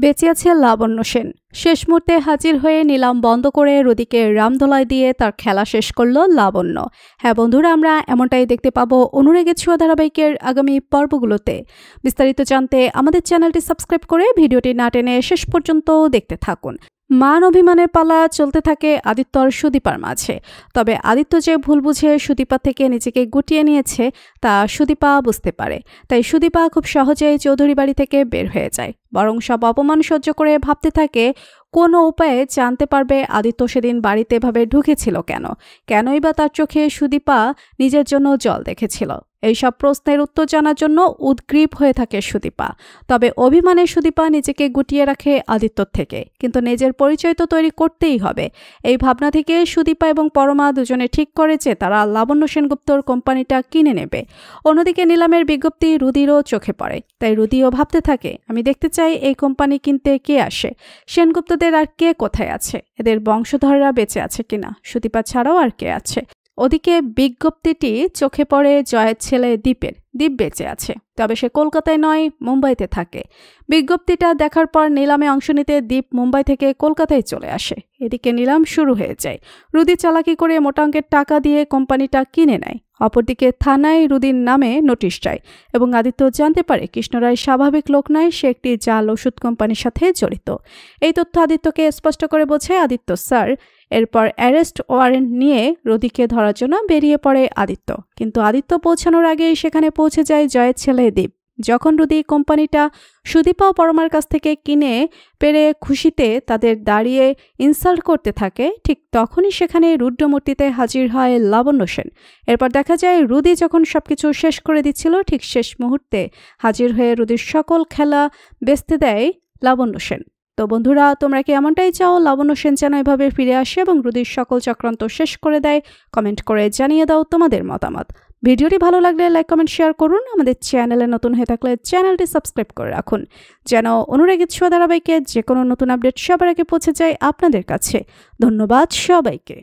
বেঁচে আছে লাবণ্য সেন। শেষ মুহূর্তে হাজির হয়ে নিলাম বন্ধ করে রুদিকে রামদোলায় দিয়ে তার খেলা শেষ করলো লাবণ্য। হ্যাঁ বন্ধুরা, আমরা এমনটাই দেখতে পাবো অনুরাগের ছোঁয়া ধারাবাহিকের আগামী পর্বগুলোতে। বিস্তারিত জানতে আমাদের চ্যানেলটি সাবস্ক্রাইব করে ভিডিওটি না টেনে শেষ পর্যন্ত দেখতে থাকুন। মান অভিমানের পালা চলতে থাকে আদিত্য আর সুদীপার মাঝে। তবে আদিত্য যে ভুল বুঝে সুদীপা থেকে নিজেকে গুটিয়ে নিয়েছে তা সুদীপা বুঝতে পারে। তাই সুদীপা খুব সহজেই চৌধুরী বাড়ি থেকে বের হয়ে যায়। বরং সব অপমান সহ্য করে ভাবতে থাকে কোনো উপায়ে জানতে পারবে আদিত্য সেদিন বাড়িতে এভাবে ঢুকেছিল কেনই বা তার চোখে সুদীপা নিজের জন্য জল দেখেছিল। এইসব প্রশ্নের উত্তর জানার জন্য উদ্গ্রীব হয়ে থাকে সুদীপা। তবে অভিমানে সুদীপা নিজেকে গুটিয়ে রাখে আদিত্যর থেকে, কিন্তু নিজের পরিচয় তো তৈরি করতেই হবে। এই ভাবনা থেকে সুদীপা এবং পরমা দুজনে ঠিক করে যে তারা লাবণ্য সেনগুপ্তর কোম্পানিটা কিনে নেবে। অন্যদিকে নিলামের বিজ্ঞপ্তি রুদিরও চোখে পড়ে। তাই রুদিও ভাবতে থাকে, আমি দেখতে চাই এই কোম্পানি কিনতে কে আসে, সেনগুপ্তদের আর কে কোথায় আছে, এদের বংশধররা বেঁচে আছে কিনা, সুদীপা ছাড়াও আর কে আছে। ওদিকে বিজ্ঞপ্তিটি চোখে পড়ে জয়ের ছেলে দীপের। দীপ বেঁচে আছে, তবে সে কলকাতায় নয় মুম্বাইতে থাকে। বিজ্ঞপ্তিটা দেখার পর নিলামে অংশ নিতে দীপ মুম্বাই থেকে কলকাতায় চলে আসে। এদিকে নিলাম শুরু হয়ে যায়। রুদি চালাকি করে মোটা অঙ্কের টাকা দিয়ে কোম্পানিটা কিনে নেয়। অপরদিকে থানায় রুদির নামে নোটিশ যায় এবং আদিত্য জানতে পারে কৃষ্ণরায় স্বাভাবিক লোক নয়, সে একটি জাল ওষুধ কোম্পানির সাথে জড়িত। এই তথ্য আদিত্যকে স্পষ্ট করে বোঝে আদিত্য স্যার। এরপর অ্যারেস্ট ওয়ারেন্ট নিয়ে রুদিকে ধরার জন্য বেরিয়ে পড়ে আদিত্য। কিন্তু আদিত্য পৌঁছানোর আগেই সেখানে পৌঁছে যায় জয়ের ছেলে দীপ। যখন রুদি কোম্পানিটা সুদীপা ও পরমার কাছ থেকে কিনে পেরে খুশিতে তাদের দাঁড়িয়ে ইনসাল্ট করতে থাকে, ঠিক তখনই সেখানে রুদ্রমূর্তিতে হাজির হয় লাবণ্য সেন। এরপর দেখা যায় রুদি যখন সবকিছু শেষ করে দিচ্ছিল, ঠিক শেষ মুহূর্তে হাজির হয়ে রুদির সকল খেলা বেচতে দেয় লাবণ্য সেন। তো বন্ধুরা, তোমরা কি এমনটাই চাও লাবণ্য সেন যেন এভাবে ফিরে আসে এবং রুদির সকল চক্রান্ত শেষ করে দেয়? কমেন্ট করে জানিয়ে দাও তোমাদের মতামত। ভিডিওটি ভালো লাগলে লাইক কমেন্ট শেয়ার করুন। আমাদের চ্যানেলে নতুন হয়ে থাকলে চ্যানেলটি সাবস্ক্রাইব করে রাখুন, যেন অনুরাগের ছোঁয়া ধারাবাহিকের যে কোনো নতুন আপডেট সবার আগে পৌঁছে যায় আপনাদের কাছে। ধন্যবাদ সবাইকে।